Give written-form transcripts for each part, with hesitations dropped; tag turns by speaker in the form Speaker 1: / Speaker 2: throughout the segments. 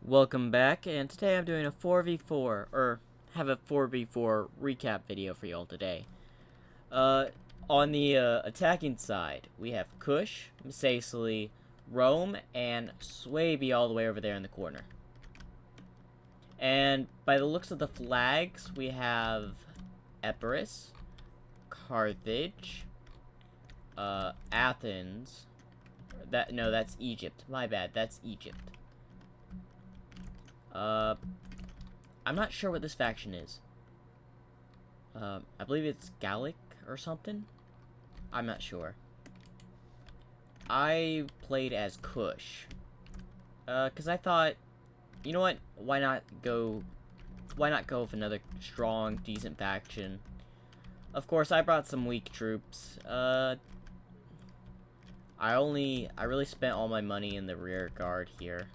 Speaker 1: Welcome back, and today I'm doing a 4v4, or have a 4v4 recap video for y'all today. On the attacking side, we have Kush, Masacely, Rome, and Swaby all the way over there in the corner. And by the looks of the flags, we have Epirus, Carthage, Athens. That's Egypt. My bad, that's Egypt. I'm not sure what this faction is. I believe it's Gallic or something? I'm not sure. I played as Kush. Cause I thought, you know what? Why not go with another strong, decent faction? Of course, I brought some weak troops. I really spent all my money in the rear guard here.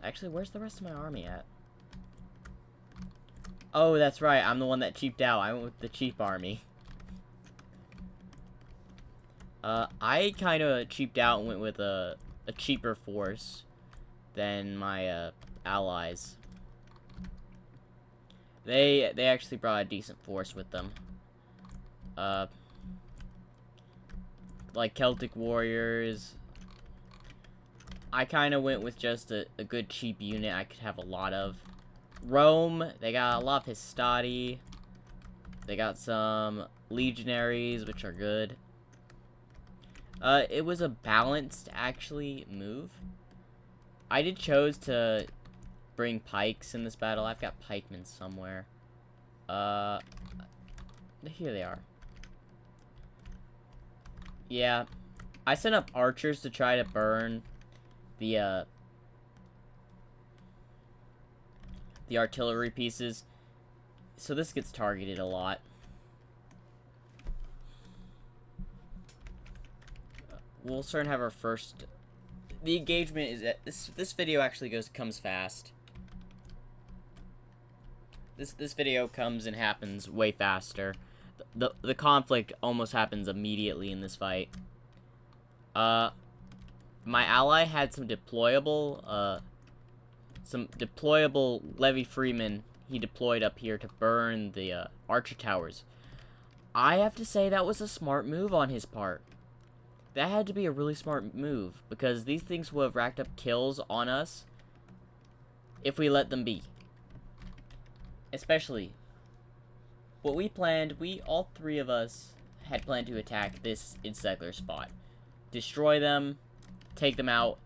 Speaker 1: Actually, where's the rest of my army at? Oh, that's right. I'm the one that cheaped out. I went with the cheap army. I kind of cheaped out and went with a cheaper force than my allies. They actually brought a decent force with them. Like Celtic warriors. I kind of went with just a good cheap unit I could have a lot of. Rome, they got a lot of Histati. They got some legionaries, which are good. It was a balanced, actually, move. I did chose to bring pikes in this battle. I've got pikemen somewhere. Here they are. Yeah, I sent up archers to try to burn the artillery pieces, so this gets targeted a lot. We'll start to have our first. The engagement is at this video actually comes fast. This video comes and happens way faster. The conflict almost happens immediately in this fight. My ally had some deployable Levy Freeman he deployed up here to burn the archer towers. I have to say that was a smart move on his part. That had to be a really smart move, because these things would have racked up kills on us if we let them be. Especially, what we planned, all three of us had planned to attack this encircler spot. Destroy them, take them out.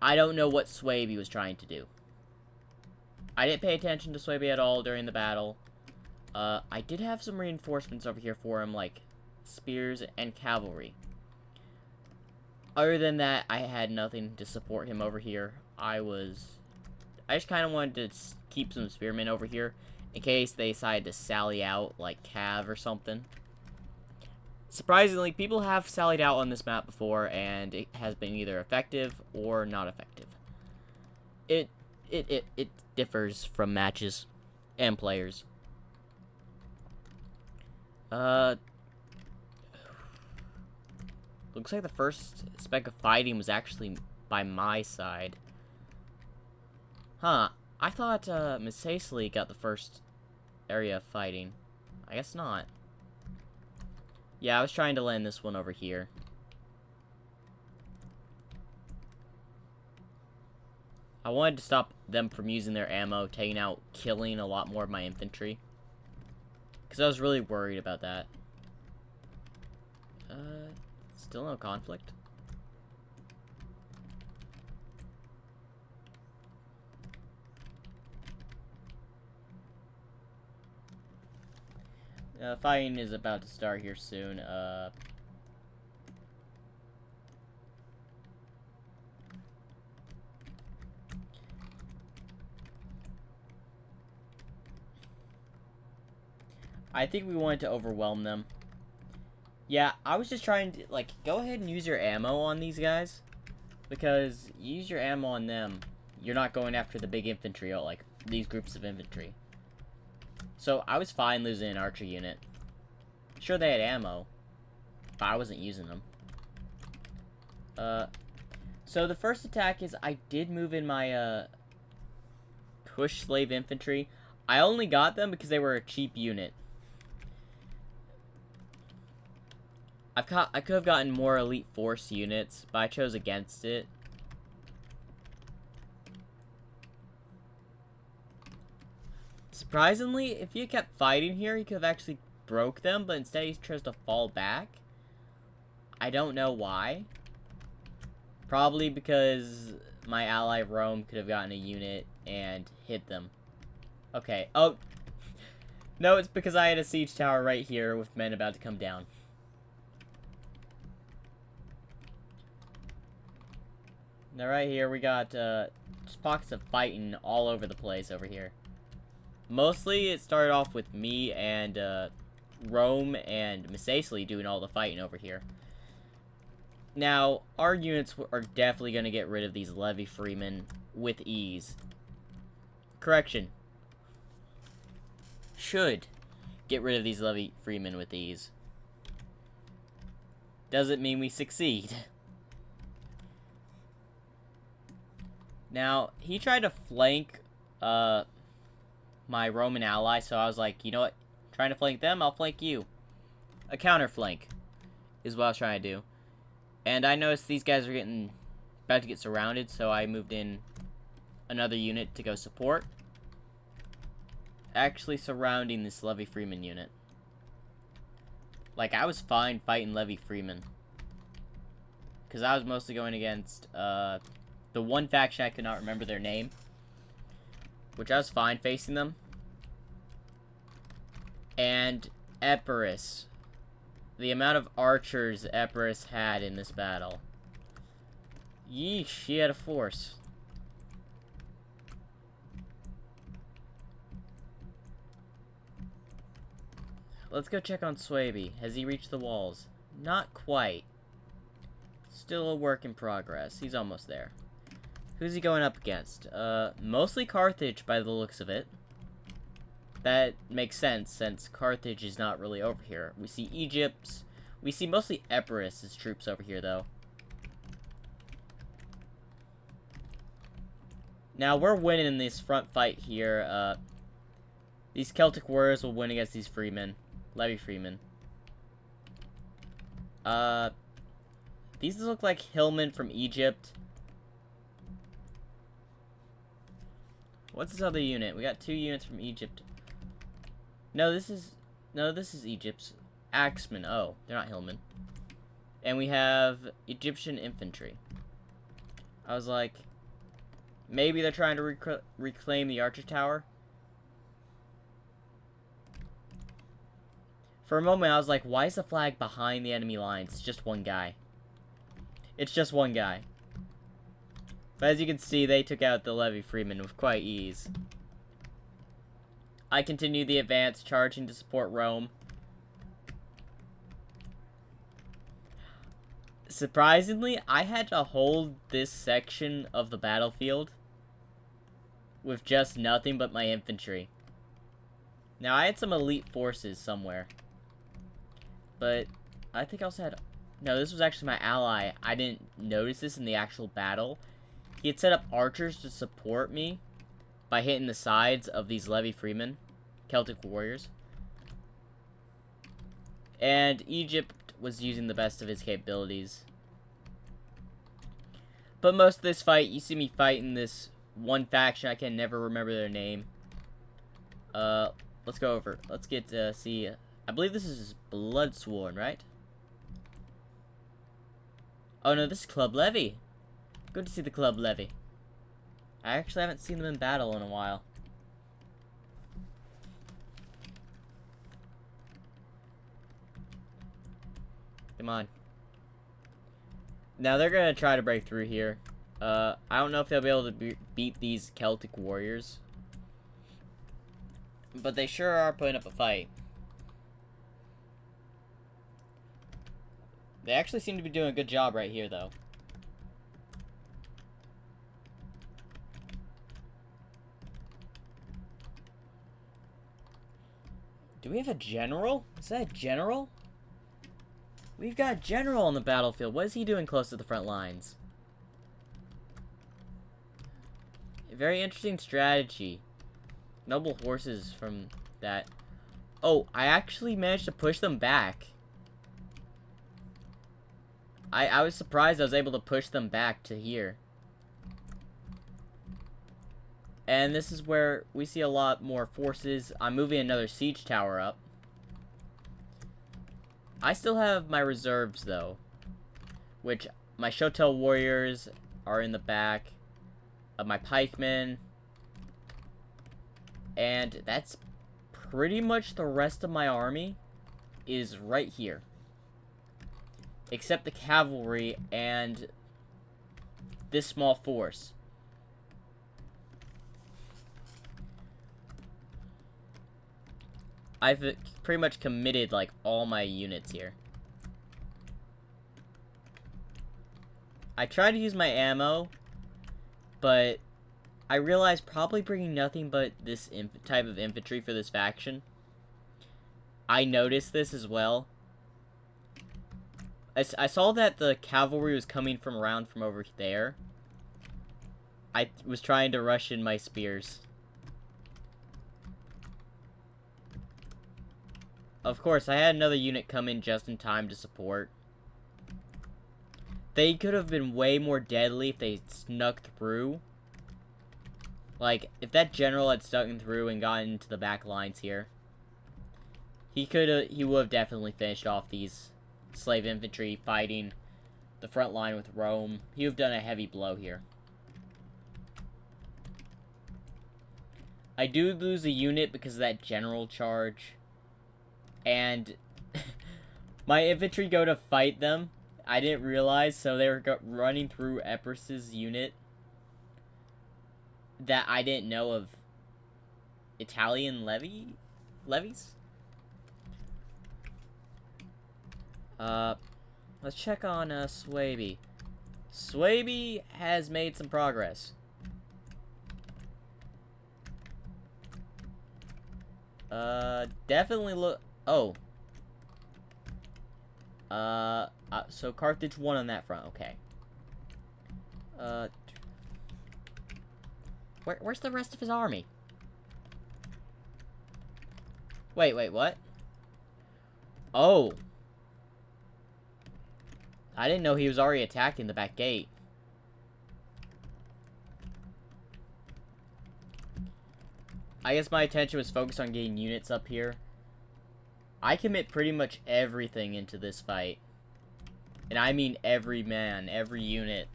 Speaker 1: I don't know what Swaby was trying to do. I didn't pay attention to Swaby at all during the battle. I did have some reinforcements over here for him, like spears and cavalry. Other than that, I had nothing to support him over here. I just kind of wanted to keep some spearmen over here in case they decide to sally out, like Cav or something. Surprisingly, people have sallied out on this map before, and it has been either effective or not effective. It differs from matches and players. Looks like the first speck of fighting was actually by my side. Huh. I thought Masacely got the first area of fighting. I guess not. Yeah, I was trying to land this one over here. I wanted to stop them from using their ammo, killing a lot more of my infantry. Because I was really worried about that. Still no conflict? Fighting is about to start here soon. I think we wanted to overwhelm them. Yeah, I was just trying to, like, go ahead and use your ammo on these guys. Because you use your ammo on them, you're not going after the big infantry, or, like, these groups of infantry. So, I was fine losing an archer unit. Sure, they had ammo, but I wasn't using them. So the first attack is I did move in my push slave infantry. I only got them because they were a cheap unit. I could have gotten more elite force units, but I chose against it. Surprisingly, if he kept fighting here, he could have actually broke them, but instead he chose to fall back. I don't know why. Probably because my ally Rome could have gotten a unit and hit them. Okay. Oh. No, it's because I had a siege tower right here with men about to come down. Now right here we got just pockets of fighting all over the place over here. Mostly it started off with me and Rome and Misacely doing all the fighting over here. Now, our units are definitely going to get rid of these levy freemen with ease. Correction. Should get rid of these levy freemen with ease. Doesn't mean we succeed. Now, he tried to flank my Roman ally, so I was like, you know what? Trying to flank them, I'll flank you. A counter flank is what I was trying to do. And I noticed these guys are about to get surrounded, so I moved in another unit to go support. Actually surrounding this Levy Freeman unit. Like, I was fine fighting Levy Freeman. Because I was mostly going against the one faction I could not remember their name. Which I was fine facing them. And Epirus. The amount of archers Epirus had in this battle. Yeesh, he had a force. Let's go check on Swaby. Has he reached the walls? Not quite. Still a work in progress. He's almost there. Who's he going up against? Mostly Carthage by the looks of it. That makes sense, since Carthage is not really over here. We see Egypt's. We see mostly Epirus' troops over here, though. Now, we're winning in this front fight here. These Celtic warriors will win against these freemen. Levy freemen. These look like hillmen from Egypt. What's this other unit? We got 2 units from Egypt. No, this is Egypt's axemen. Oh, they're not hillmen. And we have Egyptian infantry. I was like, maybe they're trying to reclaim the Archer Tower. For a moment, I was like, why is the flag behind the enemy lines? It's just one guy. It's just one guy. But as you can see, they took out the Levy Freeman with quite ease. I continue the advance, charging to support Rome. Surprisingly, I had to hold this section of the battlefield with just nothing but my infantry. Now, I had some elite forces somewhere. But I think I also had... No, this was actually my ally. I didn't notice this in the actual battle. He had set up archers to support me by hitting the sides of these Levy Freemen, Celtic warriors. And Egypt was using the best of his capabilities. But most of this fight, you see me fighting this one faction. I can never remember their name. Let's go over. Let's get to see... I believe this is Bloodsworn, right? Oh no, this is Club Levy. Good to see the Club Levy. I actually haven't seen them in battle in a while. Come on. Now they're gonna try to break through here. I don't know if they'll be able to beat these Celtic warriors. But they sure are putting up a fight. They actually seem to be doing a good job right here, though. Do we have a general? Is that a general? We've got a general on the battlefield. What is he doing close to the front lines? Very interesting strategy. Noble horses from that. Oh, I actually managed to push them back. I was surprised I was able to push them back to here. And this is where we see a lot more forces. I'm moving another siege tower up. I still have my reserves, though. Which, my Shotel warriors are in the back of my pikemen. And that's pretty much the rest of my army is right here. Except the cavalry and this small force. I've pretty much committed, like, all my units here. I tried to use my ammo, but I realized probably bringing nothing but this type of infantry for this faction. I noticed this as well. I saw that the cavalry was coming from around from over there. I was trying to rush in my spears. Of course, I had another unit come in just in time to support. They could have been way more deadly if they snuck through. Like, if that general had stuck through and gotten into the back lines here, he would have definitely finished off these slave infantry fighting the front line with Rome. He would have done a heavy blow here. I do lose a unit because of that general charge. And my infantry go to fight them. I didn't realize, so they were running through Epirus's unit that I didn't know of. Italian levies? Let's check on Swaby. Swaby has made some progress. Definitely look. Oh. So Carthage won on that front. Okay. Where's the rest of his army? Wait, what? Oh. I didn't know he was already attacking the back gate. I guess my attention was focused on getting units up here. I commit pretty much everything into this fight. And I mean every man, every unit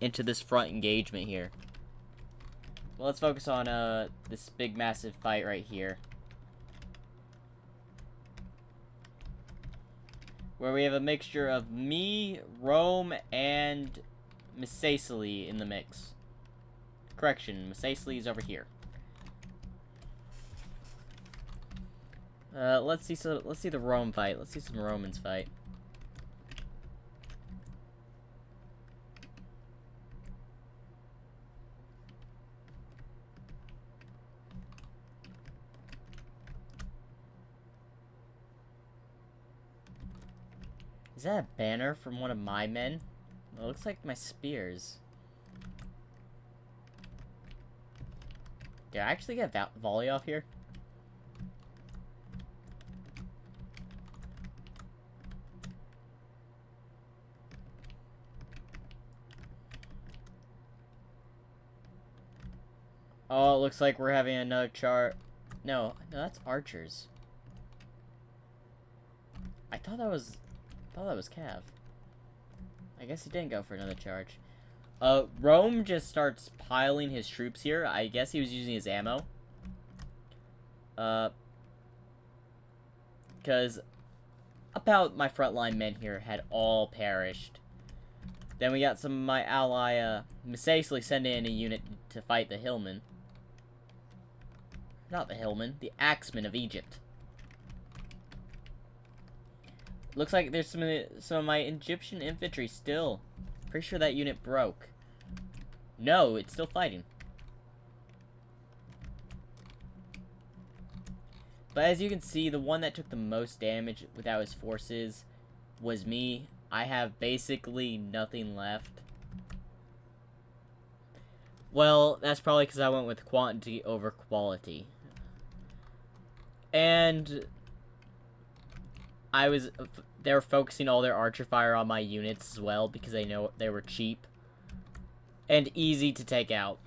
Speaker 1: into this front engagement here. Well, let's focus on this big massive fight right here. Where we have a mixture of me, Rome, and Messassili in the mix. Correction, Messassili is over here. Let's see the Rome fight. Let's see some Romans fight. Is that a banner from one of my men? It looks like my spears. Did I actually get volley off here? Oh, it looks like we're having another chart. No, that's archers. I thought that was Cav. I guess he didn't go for another charge. Rome just starts piling his troops here. I guess he was using his ammo. Because about my frontline men here had all perished. Then we got some of my ally, Messassili sending in a unit to fight the Hillmen. Not the Hillmen, the Axemen of Egypt. Looks like there's some of my Egyptian infantry still. Pretty sure that unit broke. No, it's still fighting. But as you can see, the one that took the most damage without his forces was me. I have basically nothing left. Well, that's probably because I went with quantity over quality. And they were focusing all their archer fire on my units as well because they know they were cheap and easy to take out.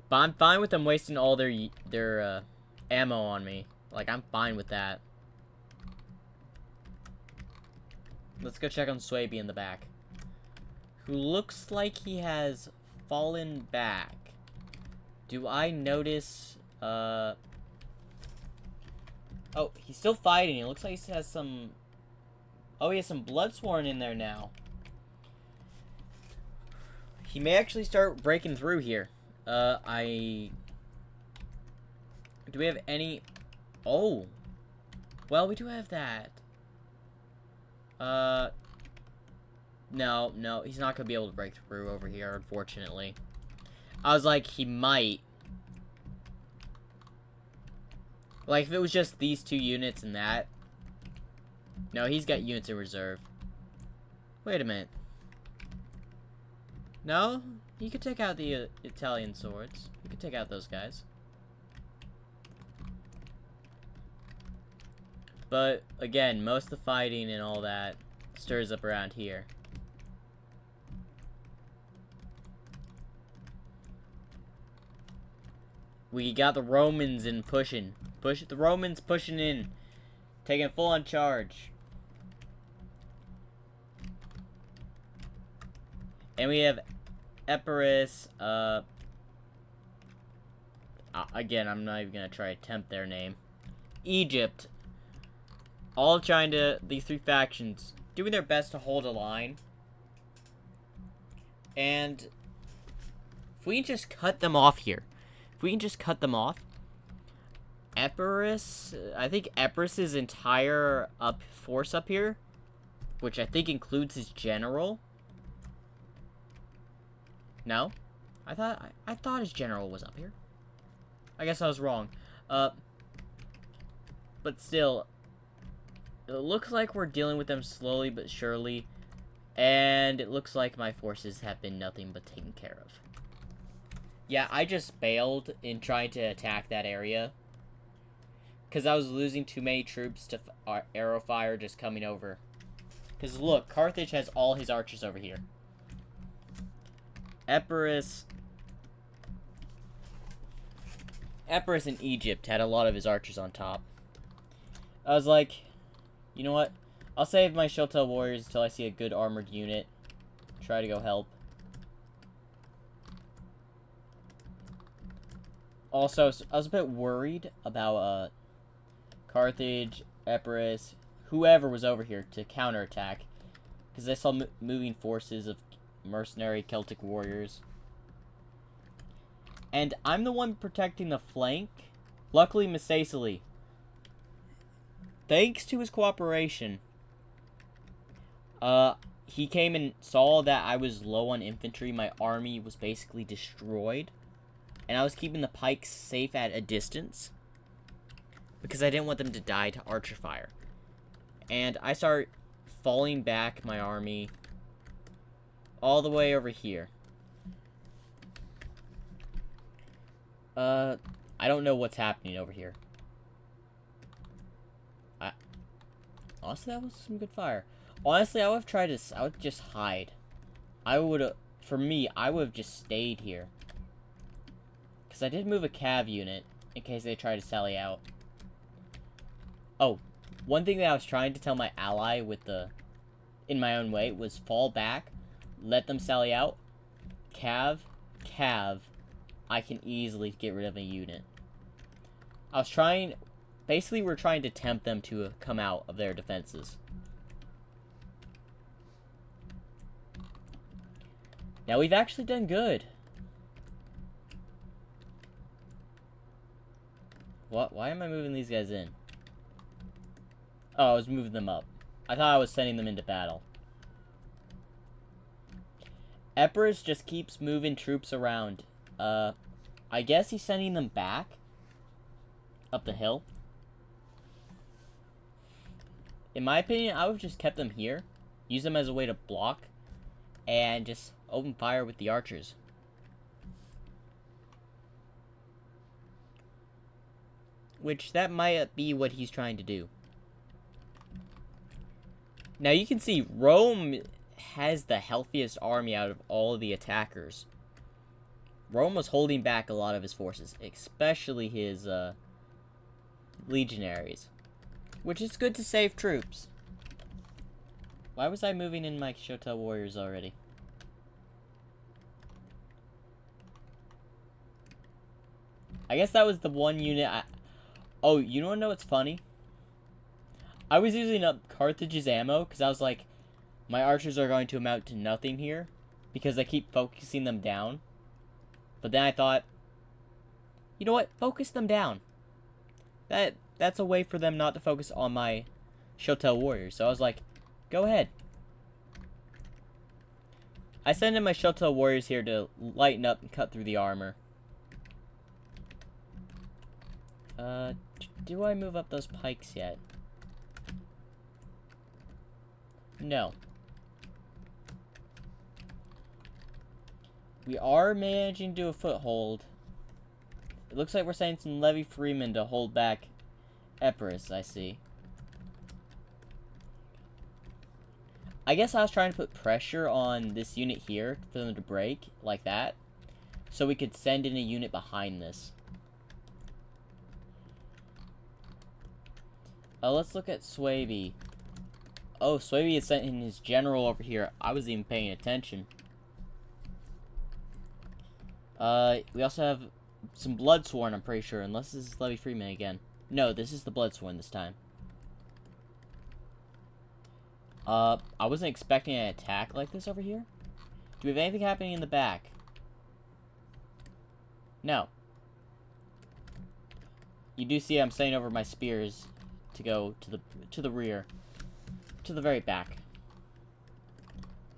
Speaker 1: But I'm fine with them wasting all their ammo on me. Like, I'm fine with that. Let's go check on Swaby in the back, who looks like he has fallen back. Do I notice, oh, he's still fighting. It looks like he has some, oh, he has some Bloodsworn in there now. He may actually start breaking through here. Do we have any, oh, well, we do have that. No, he's not gonna be able to break through over here, unfortunately. I was like, he might. Like, if it was just these two units and that. No, he's got units in reserve. Wait a minute. No? He could take out the Italian swords. He could take out those guys. But, again, most of the fighting and all that stirs up around here. We got the Romans in pushing. The Romans pushing in. Taking full on charge. And we have Epirus, again, I'm not even gonna try to attempt their name. Egypt. All trying to, these three factions, doing their best to hold a line. And if we can just cut them off here. If we can just cut them off. Epirus, I think Epirus's entire force up here, which I think includes his general. No? I thought his general was up here. I guess I was wrong. But still, it looks like we're dealing with them slowly but surely. And it looks like my forces have been nothing but taken care of. Yeah, I just bailed in trying to attack that area. Because I was losing too many troops to arrow fire just coming over. Because look, Carthage has all his archers over here. Epirus in Egypt had a lot of his archers on top. I was like, you know what? I'll save my Shotel warriors until I see a good armored unit. Try to go help. Also, I was a bit worried about Carthage, Epirus, whoever was over here to counterattack. Because I saw moving forces of mercenary Celtic warriors. And I'm the one protecting the flank. Luckily, Messaceles, thanks to his cooperation, he came and saw that I was low on infantry. My army was basically destroyed. And I was keeping the pikes safe at a distance. Because I didn't want them to die to archer fire. And I start falling back my army all the way over here. I don't know what's happening over here. Honestly, that was some good fire. Honestly, I would have tried to, I would just hide. For me, I would have just stayed here. Because I did move a cav unit in case they try to sally out. Oh, one thing that I was trying to tell my ally in my own way was fall back, let them sally out, cav, I can easily get rid of a unit. Basically we're trying to tempt them to come out of their defenses. Now we've actually done good. What? Why am I moving these guys in? Oh, I was moving them up. I thought I was sending them into battle. Epirus just keeps moving troops around. I guess he's sending them back up the hill. In my opinion, I would have just kept them here. Use them as a way to block. and just open fire with the archers. Which, that might be what he's trying to do. Now you can see Rome has the healthiest army out of all of the attackers. Rome was holding back a lot of his forces, especially his legionaries. Which is good to save troops. Why was I moving in my Shotel warriors already? I guess that was the one unit Oh, you don't know what's funny? I was using up Carthage's ammo because I was like, my archers are going to amount to nothing here because I keep focusing them down. But then I thought, you know what? Focus them down. That's a way for them not to focus on my Shotel warriors. So I was like, go ahead. I send in my Shotel warriors here to lighten up and cut through the armor. Do I move up those pikes yet? No. We are managing to do a foothold. It looks like we're sending some Levy Freemen to hold back Epirus, I see. I guess I was trying to put pressure on this unit here for them to break, like that. So we could send in a unit behind this. Let's look at Swaby. Oh, Swaby has sent in his general over here. I wasn't even paying attention. We also have some Bloodsworn, I'm pretty sure. Unless this is Levy Freeman again. No, this is the Bloodsworn this time. I wasn't expecting an attack like this over here. Do we have anything happening in the back? No. You do see I'm sending over my spears to go to the rear. To the very back.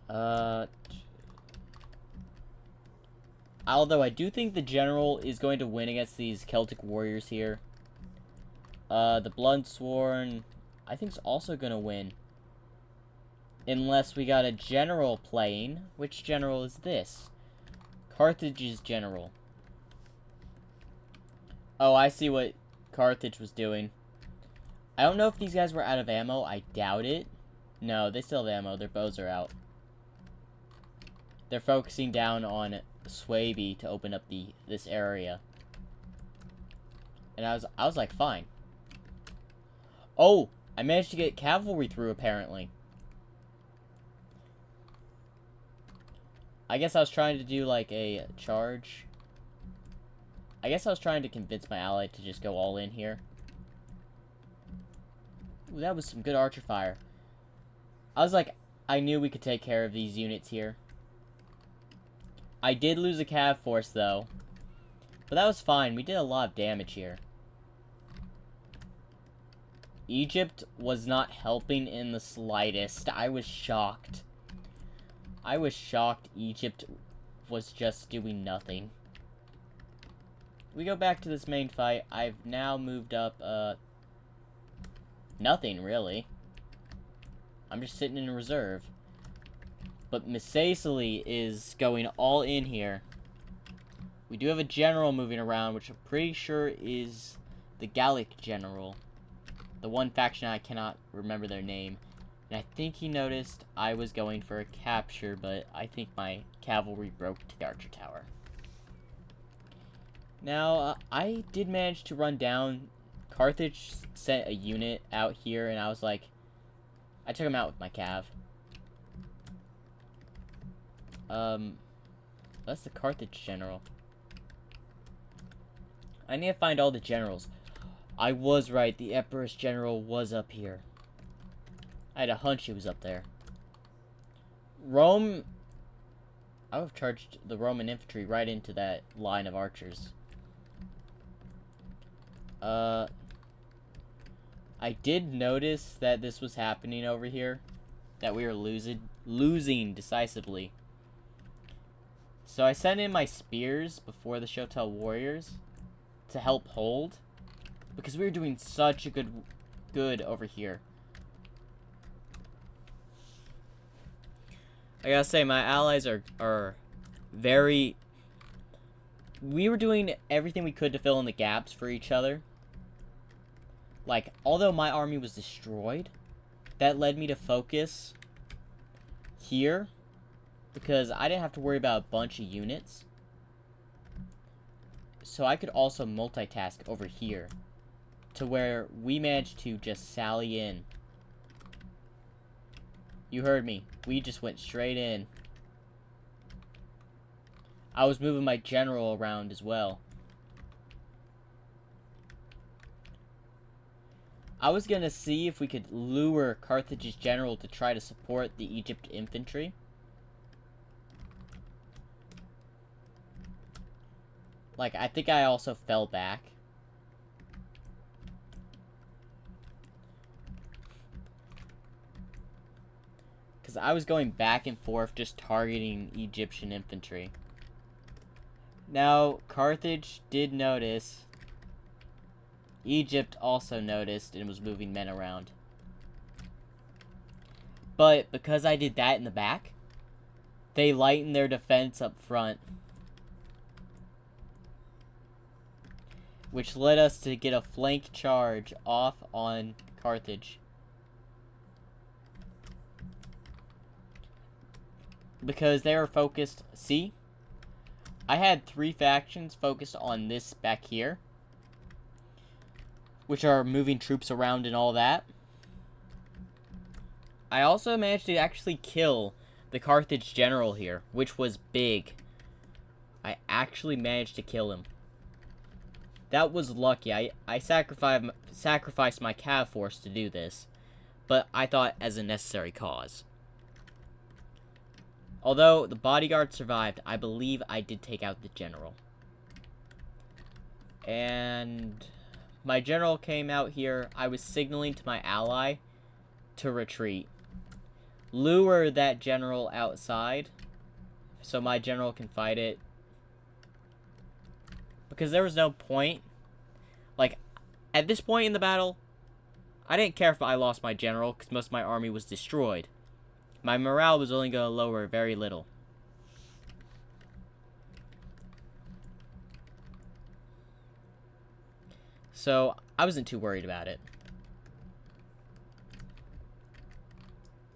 Speaker 1: Although I do think the general is going to win against these Celtic warriors here. The Bloodsworn, I think, is also going to win. Unless we got a general playing. Which general is this? Carthage's general. Oh, I see what Carthage was doing. I don't know if these guys were out of ammo. I doubt it. No, they still have ammo. Their bows are out. They're focusing down on Swaby to open up this area. And I was like, fine. Oh, I managed to get cavalry through, apparently. I guess I was trying to do, like, a charge. I guess I was trying to convince my ally to just go all in here. Ooh, that was some good archer fire. I was like, I knew we could take care of these units here. I did lose a cav force, though. But that was fine. We did a lot of damage here. Egypt was not helping in the slightest. I was shocked. I was shocked Egypt was just doing nothing. We go back to this main fight. I've now moved up, nothing, really. I'm just sitting in reserve. But Missaesili is going all in here. We do have a general moving around, which I'm pretty sure is the Gallic general. The one faction I cannot remember their name. And I think he noticed I was going for a capture, but I think my cavalry broke to the archer tower. Now, I did manage to run down. Carthage sent a unit out here, and I was like, I took him out with my cav. That's the Carthage general. I need to find all the generals. I was right, the Epirus general was up here. I had a hunch he was up there. Rome, I would have charged the Roman infantry right into that line of archers. I did notice that this was happening over here. That we were losing decisively. So I sent in my spears before the Shotel warriors to help hold. Because we were doing such a good over here. I gotta say, my allies are very... We were doing everything we could to fill in the gaps for each other. Like, although my army was destroyed, that led me to focus here, because I didn't have to worry about a bunch of units. So I could also multitask over here, to where we managed to just sally in. You heard me. We just went straight in. I was moving my general around as well. I was gonna see if we could lure Carthage's general to try to support the Egypt infantry. Like, I think I also fell back. Because I was going back and forth just targeting Egyptian infantry. Now, Carthage did notice. Egypt also noticed and was moving men around. But because I did that in the back, they lightened their defense up front. Which led us to get a flank charge off on Carthage. Because they were focused... See? I had 3 factions focused on this back here, which are moving troops around and all that. I also managed to actually kill the Carthage general here, which was big. I actually managed to kill him. That was lucky. I sacrificed my cav force to do this, but I thought as a necessary cause. Although the bodyguard survived, I believe I did take out the general. And my general came out here. I was signaling to my ally to retreat. Lure that general outside so my general can fight it. Because there was no point. Like, at this point in the battle, I didn't care if I lost my general because most of my army was destroyed. My morale was only going to lower very little. So, I wasn't too worried about it.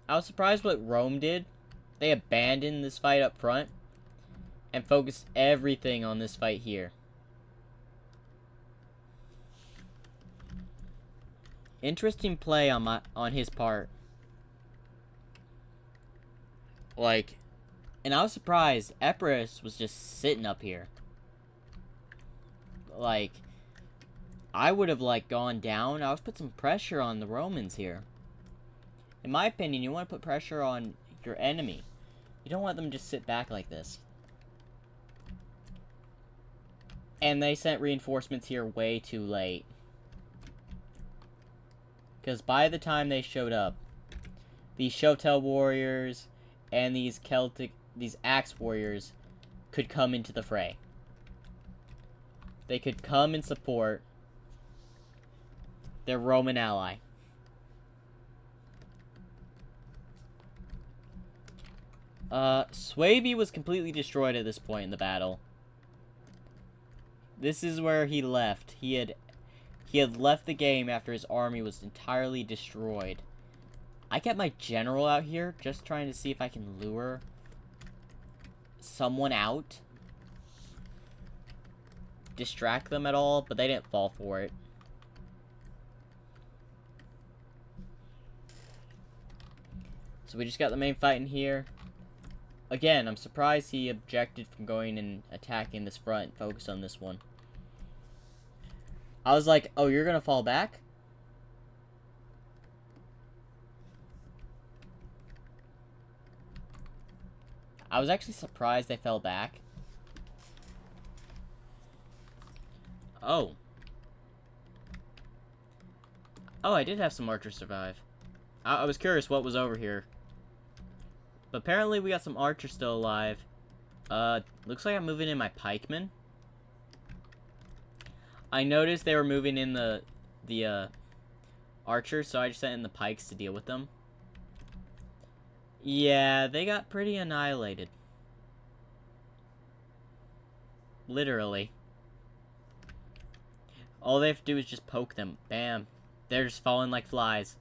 Speaker 1: I was surprised what Rome did. They abandoned this fight up front and focused everything on this fight here. Interesting play on his part. Like, and I was surprised Epirus was just sitting up here. Like, I would have, like, gone down. I would put some pressure on the Romans here. In my opinion, you want to put pressure on your enemy. You don't want them to just sit back like this. And they sent reinforcements here way too late. Because by the time they showed up, these Shotel warriors and these Axe warriors could come into the fray. They could come and support their Roman ally. Suebi was completely destroyed at this point in the battle. This is where he left. He had left the game after his army was entirely destroyed. I kept my general out here just trying to see if I can lure someone out. Distract them at all, but they didn't fall for it. So we just got the main fight in here. Again, I'm surprised he objected from going and attacking this front and focused on this one. I was like, oh, you're gonna fall back? I was actually surprised they fell back. Oh. Oh, I did have some archers survive. I was curious what was over here. But apparently we got some archers still alive. Looks like I'm moving in my pikemen. I noticed they were moving in the archers, so I just sent in the pikes to deal with them. Yeah, they got pretty annihilated. Literally. All they have to do is just poke them. Bam. They're just falling like flies.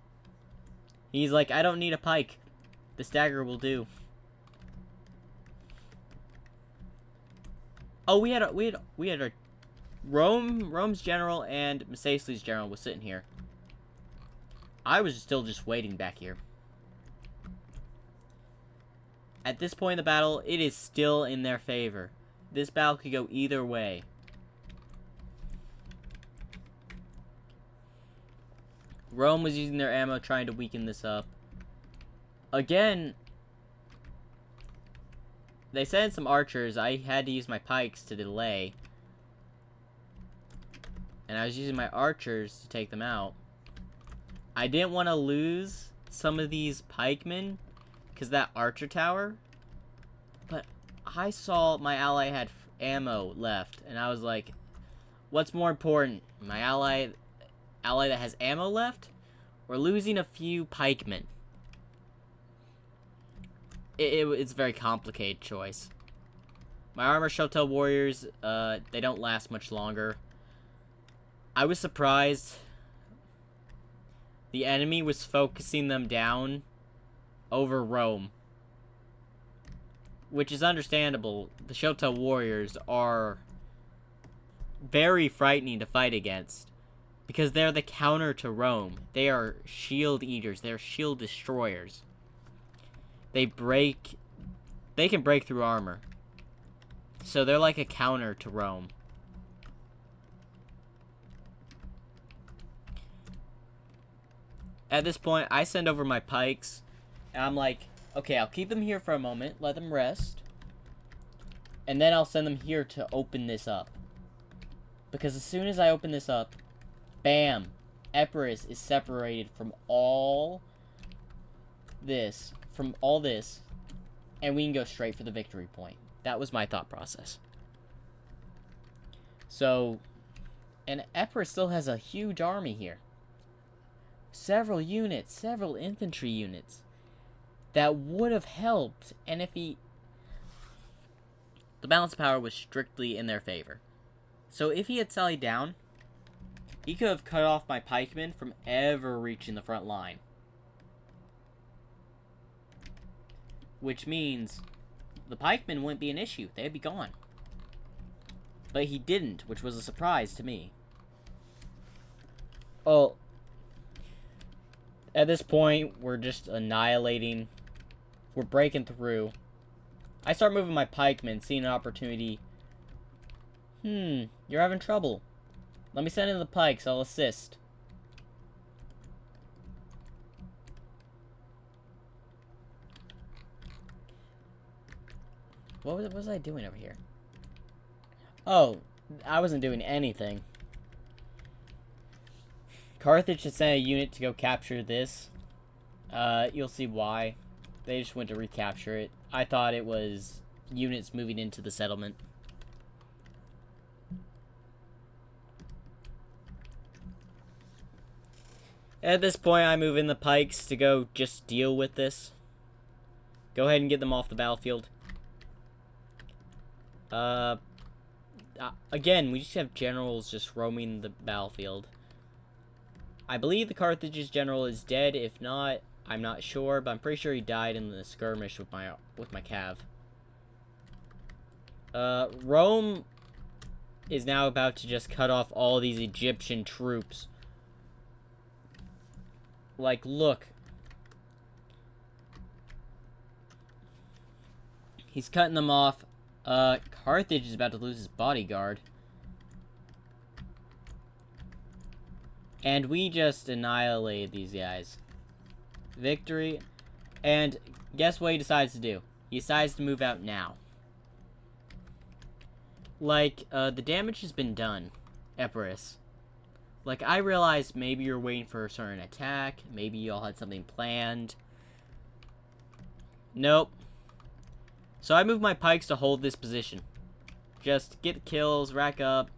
Speaker 1: He's like, I don't need a pike. This dagger will do. Oh, we had a Rome's general and Macesly's general was sitting here. I was still just waiting back here. At this point in the battle, it is still in their favor. This battle could go either way. Rome was using their ammo trying to weaken this up. Again, they sent some archers. I had to use my pikes to delay. And I was using my archers to take them out. I didn't want to lose some of these pikemen because that archer tower. But I saw my ally had ammo left. And I was like, what's more important? My ally that has ammo left? Or losing a few pikemen? It's a very complicated choice. My armor Shotel warriors, they don't last much longer. I was surprised the enemy was focusing them down over Rome. Which is understandable. The Shotel warriors are very frightening to fight against. Because they're the counter to Rome. They are shield eaters. They're shield destroyers. They can break through armor. So they're like a counter to Rome. At this point, I send over my pikes. And I'm like, okay, I'll keep them here for a moment. Let them rest. And then I'll send them here to open this up. Because as soon as I open this up, bam! Epirus is separated from all this. And we can go straight for the victory point. That was my thought process. So, and Epirus still has a huge army here. Several units, several infantry units that would have helped. And if the balance of power was strictly in their favor. So if he had sallied down, he could have cut off my pikemen from ever reaching the front line. Which means the pikemen wouldn't be an issue. They'd be gone. But he didn't, which was a surprise to me. Oh, at this point, we're just annihilating. We're breaking through. I start moving my pikemen, seeing an opportunity. You're having trouble. Let me send in the pikes, I'll assist. What was I doing over here? Oh, I wasn't doing anything. Carthage should send a unit to go capture this. You'll see why. They just went to recapture it. I thought it was units moving into the settlement. At this point, I move in the pikes to go just deal with this. Go ahead and get them off the battlefield. Again, we just have generals just roaming the battlefield. I believe the Carthage's general is dead. If not, I'm not sure, but I'm pretty sure he died in the skirmish with my cav. Rome is now about to just cut off all these Egyptian troops. Like, look. He's cutting them off. Carthage is about to lose his bodyguard. And we just annihilated these guys. Victory. And guess what he decides to do? He decides to move out now. Like, the damage has been done, Epirus. Like, I realized maybe you're waiting for a certain attack. Maybe y'all had something planned. Nope. So I moved my pikes to hold this position. Just get the kills, rack up.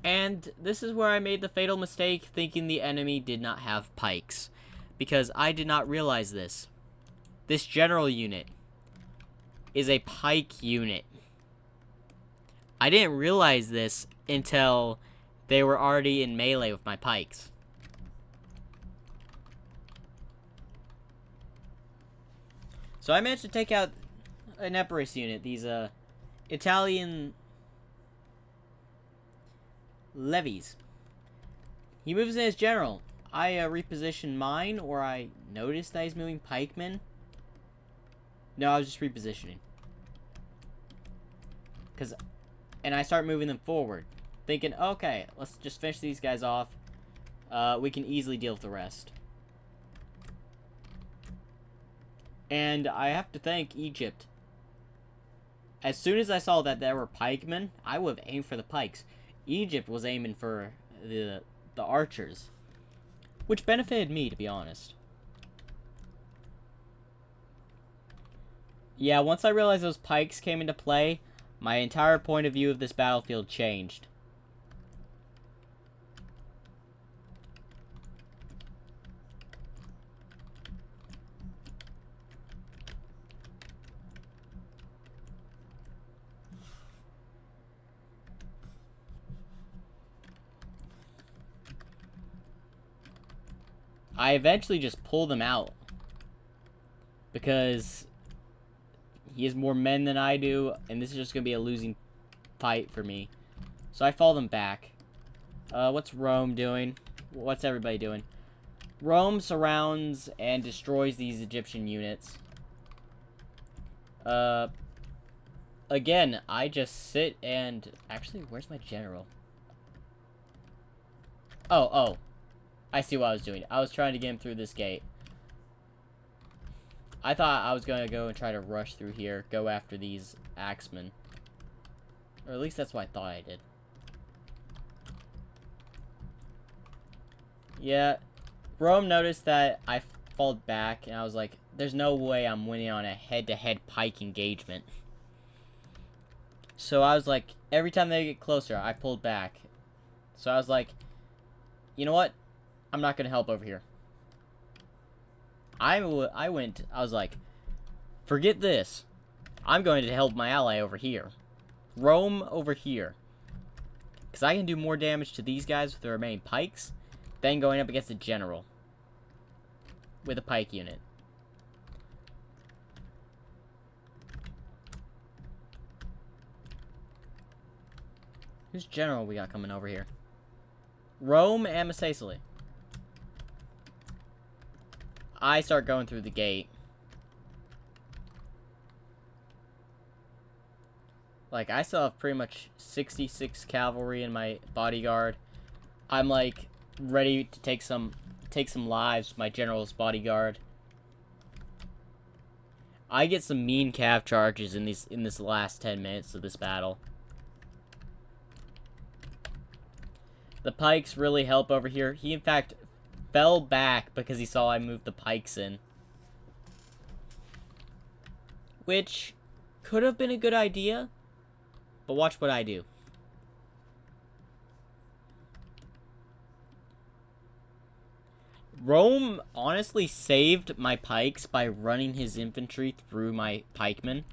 Speaker 1: And this is where I made the fatal mistake thinking the enemy did not have pikes. because I did not realize this. This general unit is a pike unit. I didn't realize this until they were already in melee with my pikes. So I managed to take out an Epirus unit, these Italian levies. He moves in as general. I repositioned mine, or I noticed that he's moving pikemen. No, I was just repositioning. And I start moving them forward, thinking, okay, let's just finish these guys off. We can easily deal with the rest. And I have to thank Egypt. As soon as I saw that there were pikemen, I would have aimed for the pikes. Egypt was aiming for the archers, which benefited me, to be honest. Yeah, once I realized those pikes came into play, my entire point of view of this battlefield changed. I eventually just pull them out, because he has more men than I do, and this is just going to be a losing fight for me. So I fall them back. What's Rome doing? What's everybody doing? Rome surrounds and destroys these Egyptian units. Again, I just sit and... Actually, where's my general? Oh. I see what I was doing. I was trying to get him through this gate. I thought I was going to go and try to rush through here, go after these axemen. Or at least that's what I thought I did. Yeah, Rome noticed that I falled back, and I was like, there's no way I'm winning on a head-to-head pike engagement. So I was like, every time they get closer, I pulled back. So I was like, you know what? I'm not going to help over here. I was like, forget this. I'm going to help my ally over here. Rome over here. Because I can do more damage to these guys with the remaining pikes than going up against a general with a pike unit. Who's general we got coming over here? Rome and Macesali. I start going through the gate. Like, I still have pretty much 66 cavalry in my bodyguard. I'm like ready to take some lives with my general's bodyguard. I get some mean cav charges in this last 10 minutes of this battle. The pikes really help over here. He in fact fell back because he saw I moved the pikes in, which could have been a good idea, but watch what I do. Rome honestly saved my pikes by running his infantry through my pikemen.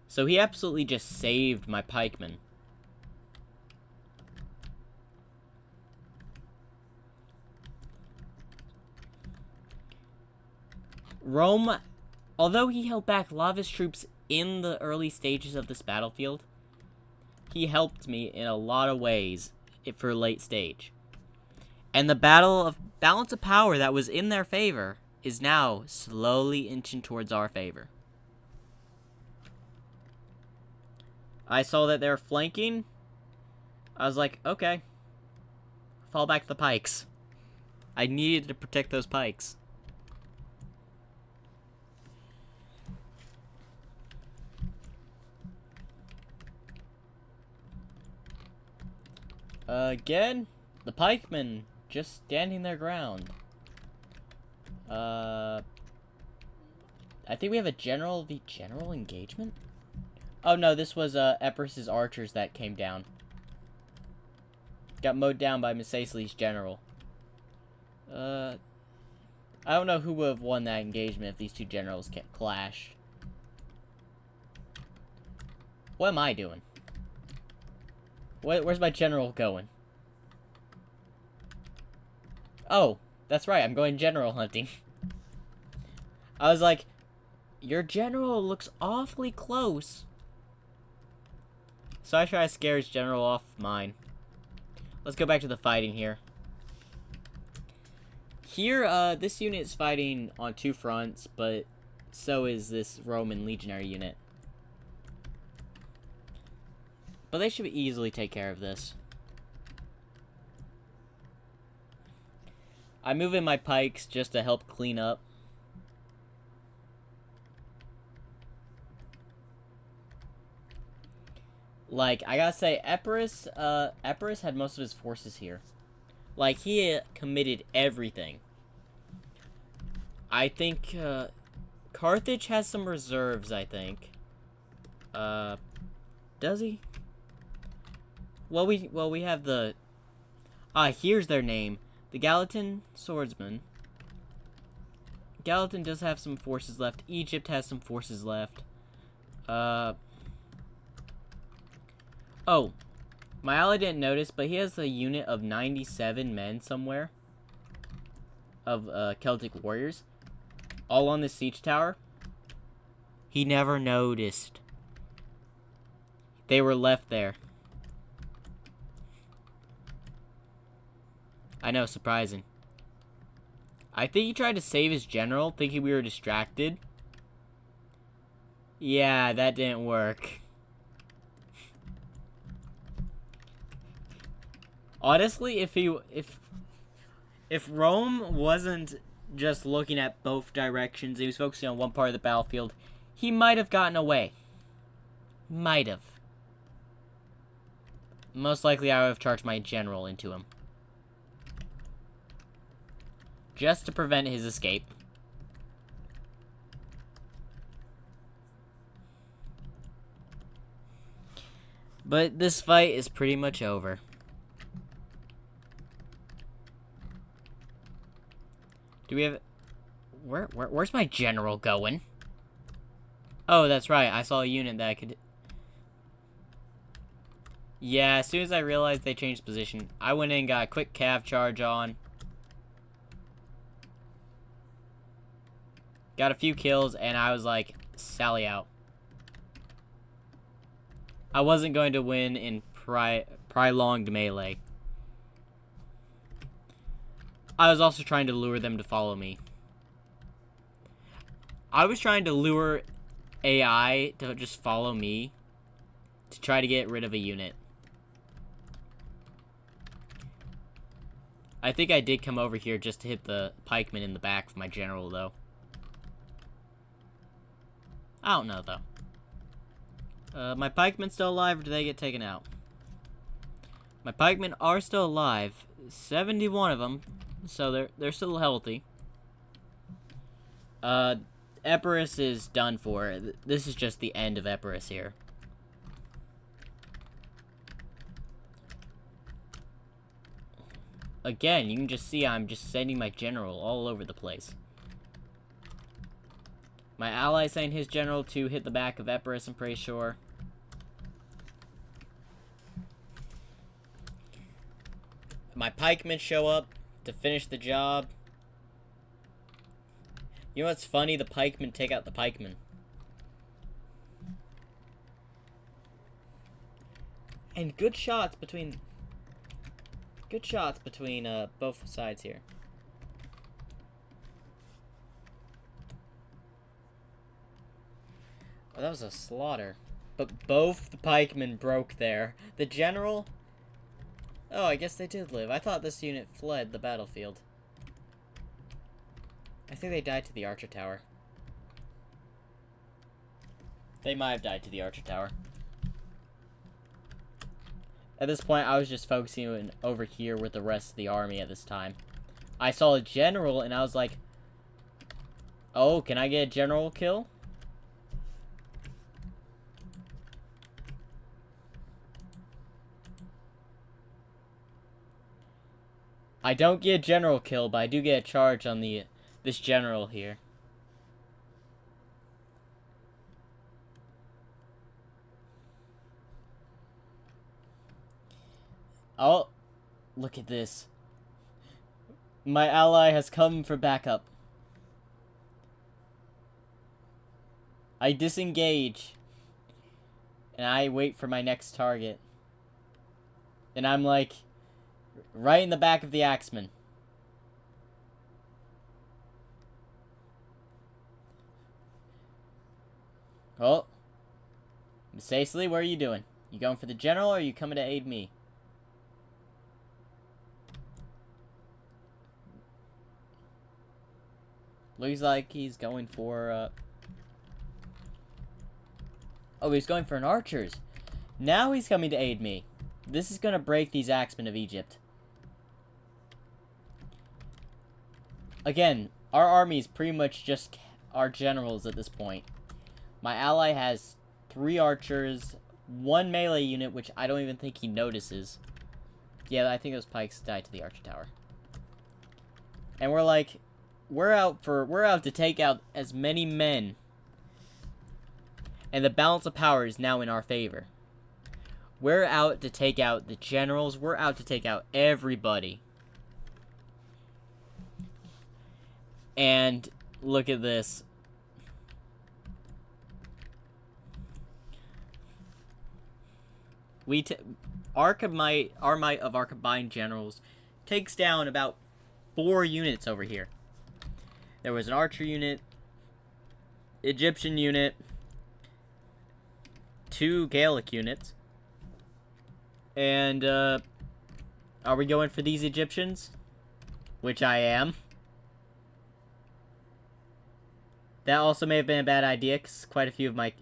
Speaker 1: So he absolutely just saved my pikemen. Rome, although he held back a lot of his troops in the early stages of this battlefield, he helped me in a lot of ways for late stage. And the battle of balance of power that was in their favor is now slowly inching towards our favor. I saw that they were flanking. I was like, okay. Fall back the pikes. I needed to protect those pikes. Again, the pikemen just standing their ground. I think we have a general engagement? Oh no, this was Epirus's archers that came down. Got mowed down by Macesali's general. I don't know who would have won that engagement if these two generals clashed. What am I doing? Where's my general going? Oh, that's right, I'm going general hunting. I was like, your general looks awfully close. So I try to scare his general off mine. Let's go back to the fighting here. Here, this unit is fighting on two fronts, but so is this Roman legionary unit. But they should easily take care of this. I move in my pikes just to help clean up. Like, I gotta say, Epirus had most of his forces here. Like, he committed everything. I think, Carthage has some reserves, I think. Does he? Well, we have the... here's their name. The Gallatin Swordsman. Gallatin does have some forces left. Egypt has some forces left. Oh, my ally didn't notice, but he has a unit of 97 men somewhere. Of, Celtic warriors. All on the siege tower. He never noticed. They were left there. I know, surprising. I think he tried to save his general, thinking we were distracted. Yeah, that didn't work. Honestly, if Rome wasn't just looking at both directions, he was focusing on one part of the battlefield, he might have gotten away. Might have. Most likely I would have charged my general into him. Just to prevent his escape. But this fight is pretty much over. Do we have... Where's my general going? Oh, that's right. I saw a unit that I could... Yeah, as soon as I realized they changed position, I went in and got a quick cav charge on. Got a few kills, and I was like, sally out. I wasn't going to win in prolonged melee. I was also trying to lure them to follow me. I was trying to lure AI to just follow me to try to get rid of a unit. I think I did come over here just to hit the pikemen in the back for my general, though. I don't know, though. My pikemen still alive, or do they get taken out? My pikemen are still alive. 71 of them. So they're still healthy. Epirus is done for. This is just the end of Epirus here. Again, you can just see I'm just sending my general all over the place. My ally sent his general to hit the back of Epirus, I'm pretty sure. My pikemen show up to finish the job. You know what's funny? The pikemen take out the pikemen. And good shots between both sides here. Oh, that was a slaughter. But both the pikemen broke there. The general... Oh, I guess they did live. I thought this unit fled the battlefield. I think they died to the archer tower. They might have died to the archer tower. At this point, I was just focusing over here with the rest of the army at this time. I saw a general, and I was like, oh, can I get a general kill? I don't get a general kill, but I do get a charge on the this general here. Oh, look at this. My ally has come for backup. I disengage. And I wait for my next target. And I'm like, right in the back of the Axeman. Oh. Miss Aisley, what are you doing? You going for the general or are you coming to aid me? Looks like he's going for, Oh, he's going for an archers. Now he's coming to aid me. This is gonna break these Axemen of Egypt. Again, our army is pretty much just our generals at this point. My ally has 3 archers, 1 melee unit, which I don't even think he notices. Yeah, I think those pikes died to the archer tower. And we're like, we're out to take out as many men. And the balance of power is now in our favor. We're out to take out the generals. We're out to take out everybody. And look at this. Our might of our combined generals takes down about 4 units over here. There was an archer unit, Egyptian unit, 2 Gaelic units, and are we going for these Egyptians? Which I am. That also may have been a bad idea, because quite a few of my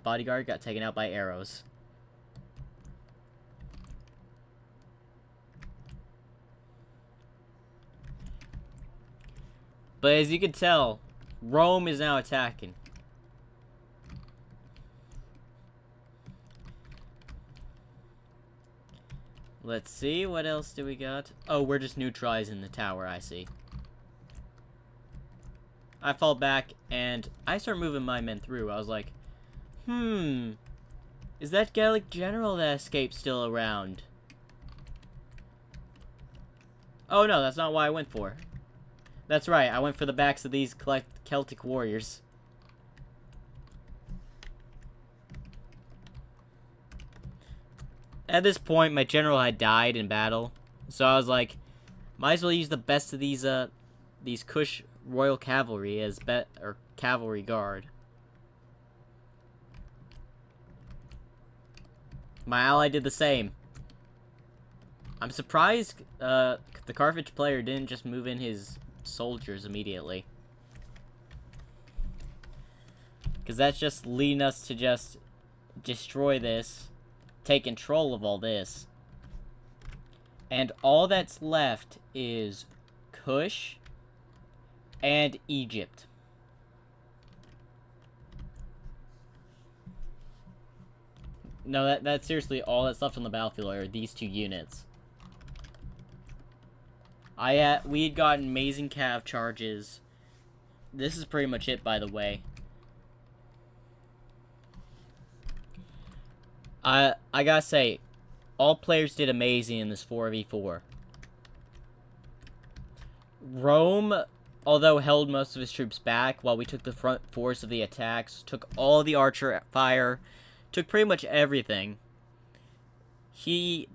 Speaker 1: bodyguard got taken out by arrows. But as you can tell, Rome is now attacking. Let's see, what else do we got? Oh, we're just neutralizing the tower, I see. I fall back, and I start moving my men through. I was like, is that Gaelic general that escaped still around? Oh no, that's not what I went for. That's right, I went for the backs of these Celtic warriors. At this point, my general had died in battle, so I was like, might as well use the best of these Kush Royal Cavalry as cavalry guard. My ally did the same. I'm surprised the Carthage player didn't just move in his soldiers immediately. Because that's just leading us to just destroy this, take control of all this. And all that's left is Kush and Egypt. No, that's seriously all that's left on the battlefield are these 2 units. We had gotten amazing cav charges. This is pretty much it, by the way. I gotta say, all players did amazing in this 4v4. Rome, although held most of his troops back while we took the front force of the attacks, took all the archer fire, took pretty much everything. I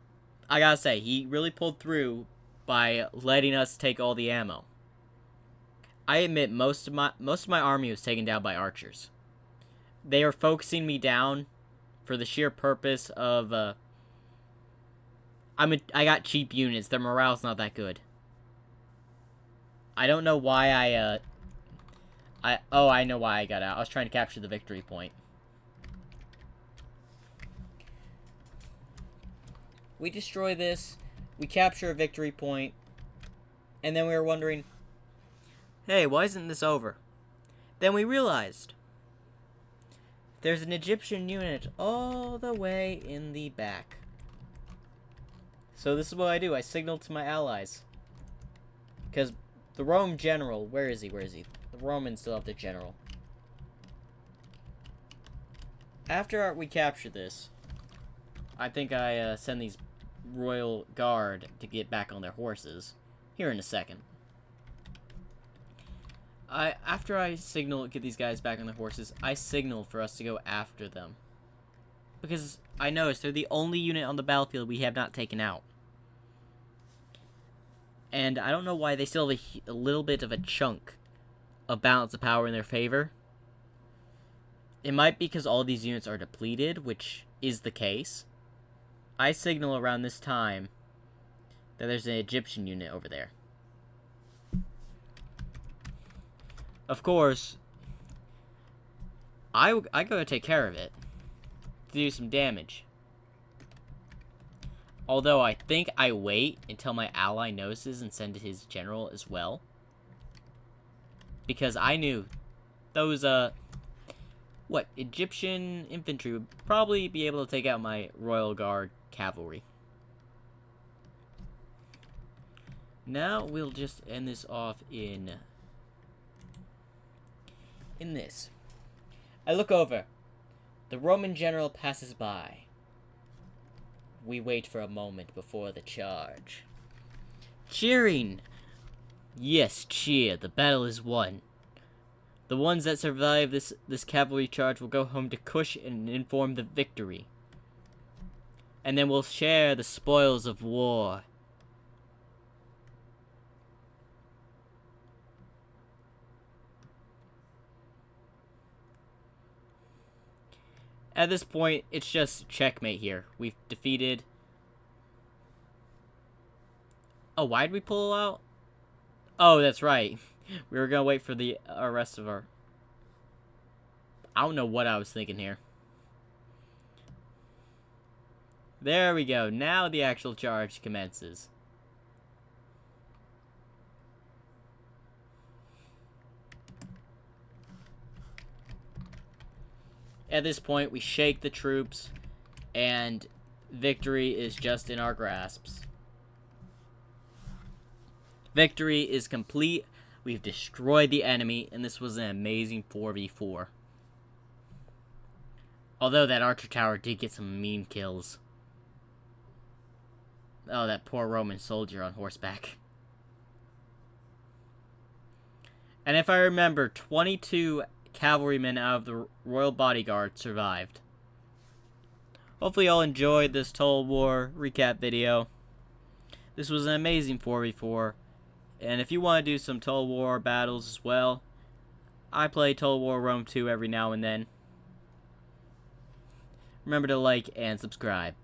Speaker 1: gotta say, he really pulled through by letting us take all the ammo. I admit most of my army was taken down by archers. They are focusing me down for the sheer purpose of I got cheap units. Their morale's not that good. I don't know why I know why I got out. I was trying to capture the victory point. We destroy this, we capture a victory point, and then we were wondering, hey, why isn't this over? Then we realized there's an Egyptian unit all the way in the back. So this is what I do. I signal to my allies. Because The Rome general, where is he? Where is he? The Romans still have the general. After we capture this, I think I send these royal guard to get back on their horses here in a second. After I signal, get these guys back on their horses, I signal for us to go after them. Because I noticed they're the only unit on the battlefield we have not taken out. And I don't know why they still have a little bit of a chunk of balance of power in their favor. It might be because all these units are depleted, which is the case. I signal around this time that there's an Egyptian unit over there. Of course, I gotta take care of it to do some damage. Although I think I wait until my ally notices and send his general as well. Because I knew those, Egyptian infantry would probably be able to take out my Royal Guard cavalry. Now we'll just end this off in this. I look over. The Roman general passes by. We wait for a moment before the charge. Cheering! Yes, cheer. The battle is won. The ones that survive this cavalry charge will go home to Kush and inform the victory. And then we'll share the spoils of war. At this point, it's just checkmate here. We've defeated... Oh, why'd we pull out? Oh, that's right. We were gonna wait for the rest of our... I don't know what I was thinking here. There we go. Now the actual charge commences. At this point, we shake the troops, and victory is just in our grasps. Victory is complete. We've destroyed the enemy, and this was an amazing 4v4. Although that archer tower did get some mean kills. Oh, that poor Roman soldier on horseback. And if I remember, 22 cavalrymen out of the royal bodyguard survived. Hopefully y'all enjoyed this Total War recap video. This was an amazing 4v4. And if you want to do some Total War battles as well, I play Total War Rome 2 every now and then. Remember to like and subscribe.